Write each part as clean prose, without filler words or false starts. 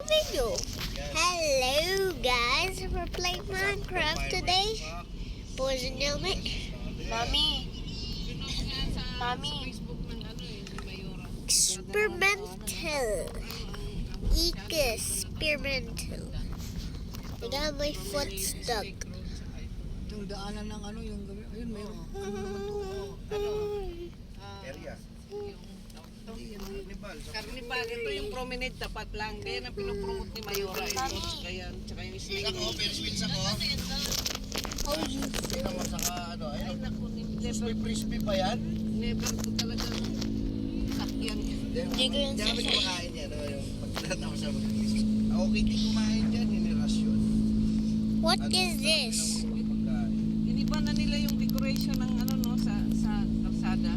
Video. Hello guys, we're playing Minecraft today. Boys and gentlemen. Mami. Experimental. Experimental. I got my foot stuck. Yung daanan ng ano, yung gabi. Ayun, meron. Area. Carnival, ito yung promenade, tapat lang. Kaya na pinopromote ni Mayora. Kaya, tsaka yung snake. Ako, Ferris wheels ako. Oh, you. Sino mo saka ano, Ay, ayun. naku, Crispy crispy ba yan? never ko talaga sakyan. Hindi ko yan Hindi kami sasakyan. kumakain yan. Ano, yung pagkatapos sa mag-crispy. Ako, hindi kumain dyan. Inirasyon. What is this? Pagkain. Iniba na nila yung decoration ng ano no sa kalsada.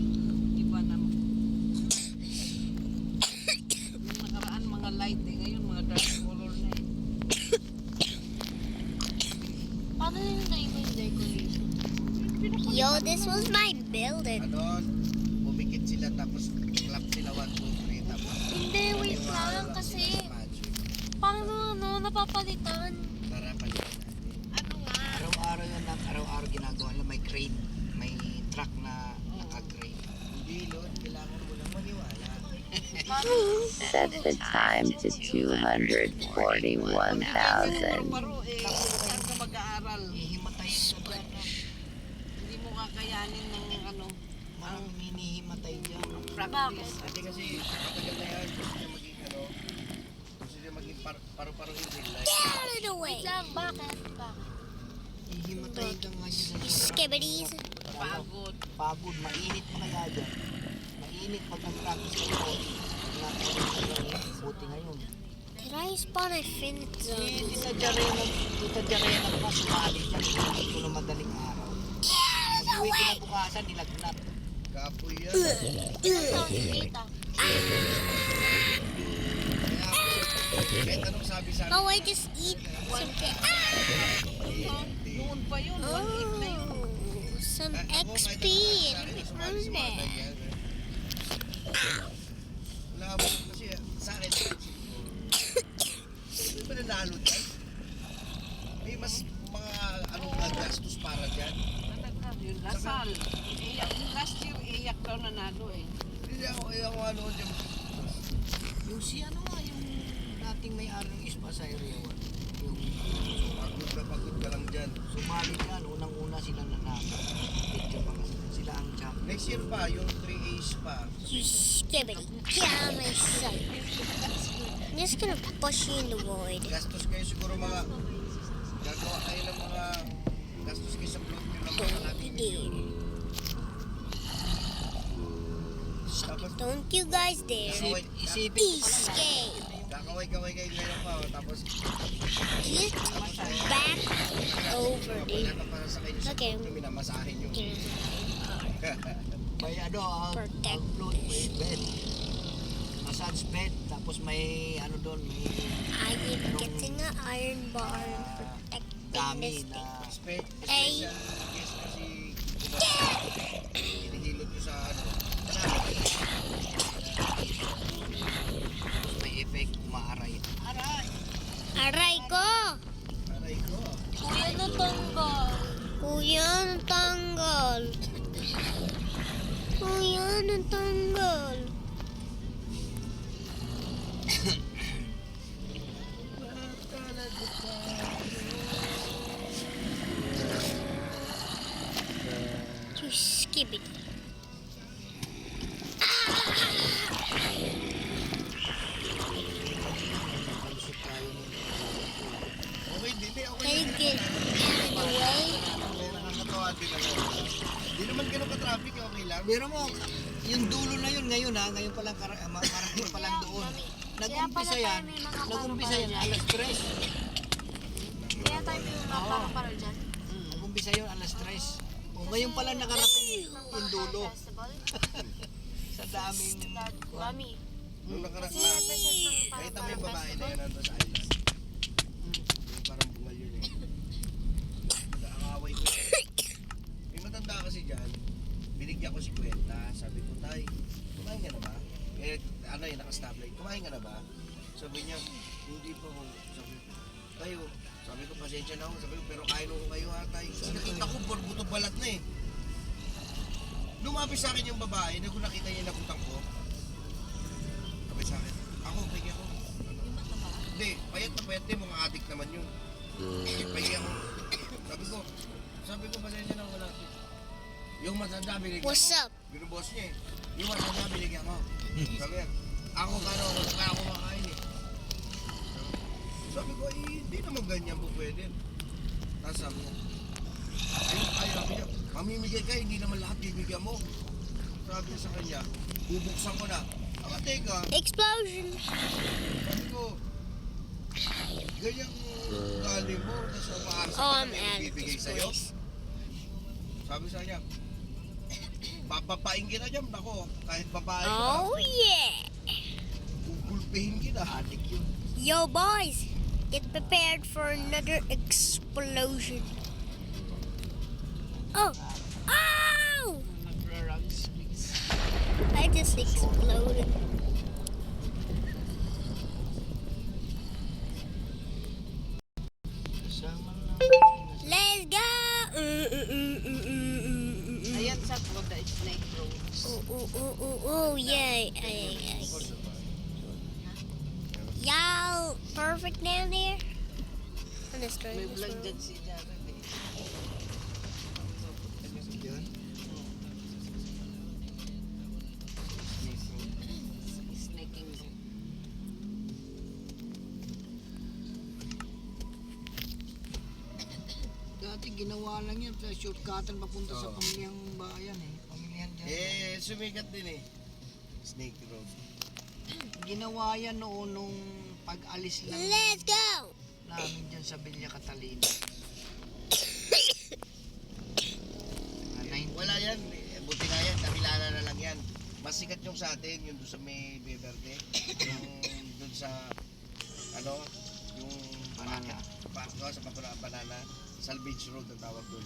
Iba na. Nung nakaraan mga light ngayon mga dark color na eh. Paano nyo na-iba yung decoration? Yo, this was my building. Ano, bumikit sila tapos clap sila 1, 2, 3 tapos. Hindi, wait lang kasi. Paano napapalitan? Para palitan natin. Ano nga? Araw-araw yan lang, araw-araw ginagawa nila. May crane, may truck na naka-crane. Hindi, Lord. Kailangan mo lang maniwala. Set the time to 241,000. Paro eh, saan ka mag-aaral? Hihimatay ka dyan. Hindi mo kakayanin ng ano, Marang hinihimatay dyan. practice. Kasi matagal na yan. Gusto niya maging ano. Gusto niya maging paru-paro in real life. Get out of the way! Bakit? Hihimatay ka nga dyan sa sobrang Skibbities. Pagod. pagod. Mainit pa kaya dyan. Mainit pag nag-practice ka po. Buti ngayon. Did I spawn a Finite Si Zone? Tita Jarena pa sumali dyan. Ito na madaling araw. Pag-uwi ko na bukasan, nilagnat. Kapoy yan. Kahit anong sabi sa Oh, I just eat something. Noon pa yun, 1.8 na yun. Oh, some XP. Wala mo kasi sa akin. Hindi ba nanalo dyan? May mas mga anong gastos para dyan. Talaga, yun, Lasal. Iyak, last year, iyak daw nanalo eh. Hindi ako ano dyan. Yung si ano nga, yung dating may-ari ng ISPA sa area 1. Yung Pagod ka lang dyan. sumali dyan, unang-una sila nanalo. Picture pa kasi. Sila ang champion. Next year pa, yung 3A's pa. You skibbity. Get out of my sight. I'm just gonna push you in the void. Gastos kayo siguro mga gagawa kayo ng mga gastos kayo sa plot yung mga Don't natin. you dare. Tapos Don't you guys dare. Isipin ko pa lang. Escape. kakaway-kaway kayo ngayon pa. Tapos Get back over wala there. na para sa kayo sa Okay. plot yung minamasahin nyo. May ano, Protect float, may bed. Massage bed, tapos may ano doon, may I am getting an iron bar and protecting dami this thing. na Ay. Special guest kasi hinihilot nyo sa ano. tapos may effect, umaaray. Aray! Aray ko! Aray ko. Kuya natanggal. Kuya natanggal. Kuya natanggal. You skibbity. Kalusot tayo ng Okay, hindi. Can Okay. you get out of the way? May nakakatawa din ako. Hindi naman ganun ka-traffic. Okay lang. Pero mo, yung dulo na yun ngayon ha, ngayon pa lang, marating pa lang doon. Nag-umpisa yan, alas 3. Kaya tayo may mga para dyan. Nag-umpisa yun, alas 3. O ngayon pa lang nakarating yung dulo. Sa daming... Mami. Nung nakarating na. Kahit mo yung babae na yun nandun sa island. Yung parang bungal yun eh. Nag-aaway ko. May matanda kasi dyan. Binigyan ko si Kwenta. Sabi ko, Tay, kumain ka na ba? Eh, ano yun, naka-stoplight. Kumain ka na ba? Sabi niya, hindi pa ako. Sabi ko, pasensya na ako. Sabi ko, pero kain ko kayo ha, tay. Kasi nakita ko, buto balat na eh. Lumapis sa akin yung babae, na kung nakita niya yung nakutang ko. Sabi sa akin, ako, pagi ako. Hindi, payat na payat din, mga adik naman yun. Pagi ako. Sabi ko, pasensya na ako natin. Yung matanda, binigyan What's ko. up? Yung boss niya eh. Yung matanda, binigyan ko. Sabi niya, ako kaya ako makain eh. Sabi ko, hindi naman ganyan po pwede. Tapos sabi niya, sabi niya, mamimigay ka, hindi naman lahat bibigyan mo. Sabi niya sa kanya, bubuksan ko na. Teka, Explosion! sabi ko, ganyang galing mo, tapos umaasa Oh, ka I'm na may out of bibigay this sa'yo. place. Sabi sa kanya, papapain kita dyan, nako, kahit babae ka, Oh yeah! gugulpihin kita. Adik yun. Yo boys, get prepared for another explosion. Oh! Oh! Nagra-rugs. I just exploded. Kasama na. Let's go! Ayan sa the snake roads. Yeah. Y'all perfect down there? I'm destroying May this vlog world. dyan si Jared eh. Yan. Snaking road. Dati ginawa lang yan sa shortcutan papunta sa pamilyang bayan eh. Pamilyahan dyan. Sumikat din eh. Snake Road. Ginawa yan noon nung pag-alis lang Let's go! namin dyan sa Villa Catalina. Wala yan. Buti nga yan. Nakilala na lang yan. Mas sikat yung sa atin, yung doon sa may Beverde. Yung doon sa, ano, yung Banana. Sa Pakunaan Banana. Salvage Road ang tawag doon.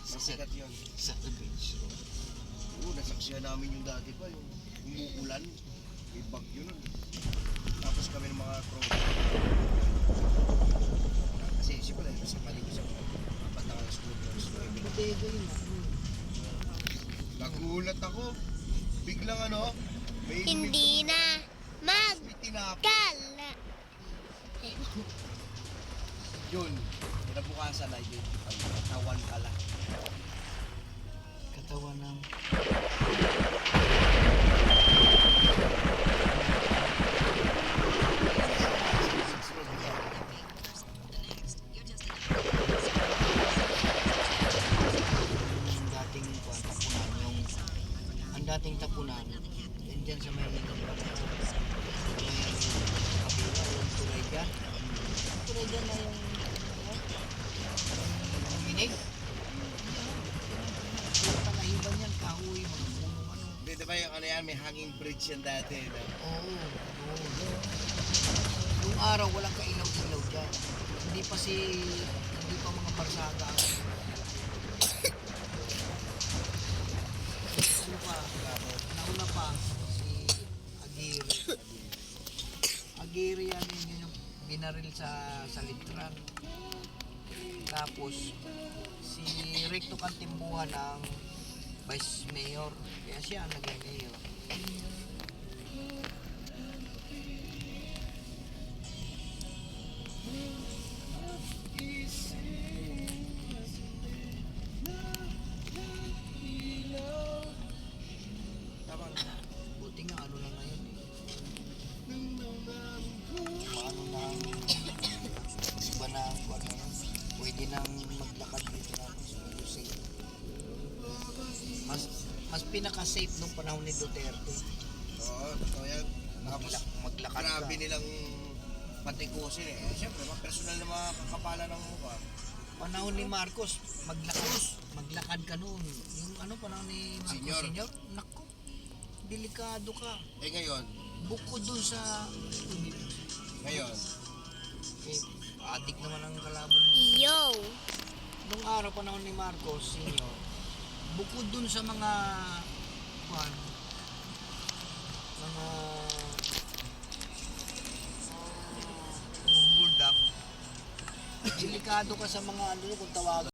Mas sikat yun. Sa beach road. Oo, nasaksihan namin yung dati pa, yung umuulan. May bagyo nun. Tapos kami ng mga tropa. Kasi siyempre, kasi paligid sa kapatang ng scooters. Bodega yun ah. Nagulat ako. Biglang ano, may Hindi na may tinapos. magkala. Yun, kinabukasan ay yun. Ang katawan pala. Katawan ng... Yung dating tapunan, ang dating tapunan, yan dyan sa may kabila, yung tulay dyan. Tulay dyan na yung minig. Yung talahiban yan, kahoy, mga punong ano. Di ba yung ano yan, may hanging bridge yan dati. No? Oo, oo. Yung araw walang kailaw-ilaw dyan. Hindi pa mga barsaga ang ano pa, nauna pa si Aguirre. Aguirre yan yun yung binaril sa litran. Tapos si Recto Cantimbuhan ang vice mayor. Kaya siya ang naging mayor. Tama na. Buti nga ano lang ngayon eh. Paano na iba na ano, pwede nang maglakad dito na sa Lucille. Mas pinaka-safe nung panahon ni Duterte. Oo, totoo yan. Tapos, Maglakad grabe ka. nilang patikusin eh. Siyempre, mga personal na mga kakapala ng mukha. Panahon ni Marcos, maglakad ka noon. Yung ano panahon ni Marcos Senior. Senior, naku, delikado ka. Eh ngayon, Bukod dun sa ngayon, eh, adik naman ang kalaban mo. Yo! Nung araw panahon ni Marcos Senior, bukod dun sa mga mga delikado ka sa mga ano kung tawagan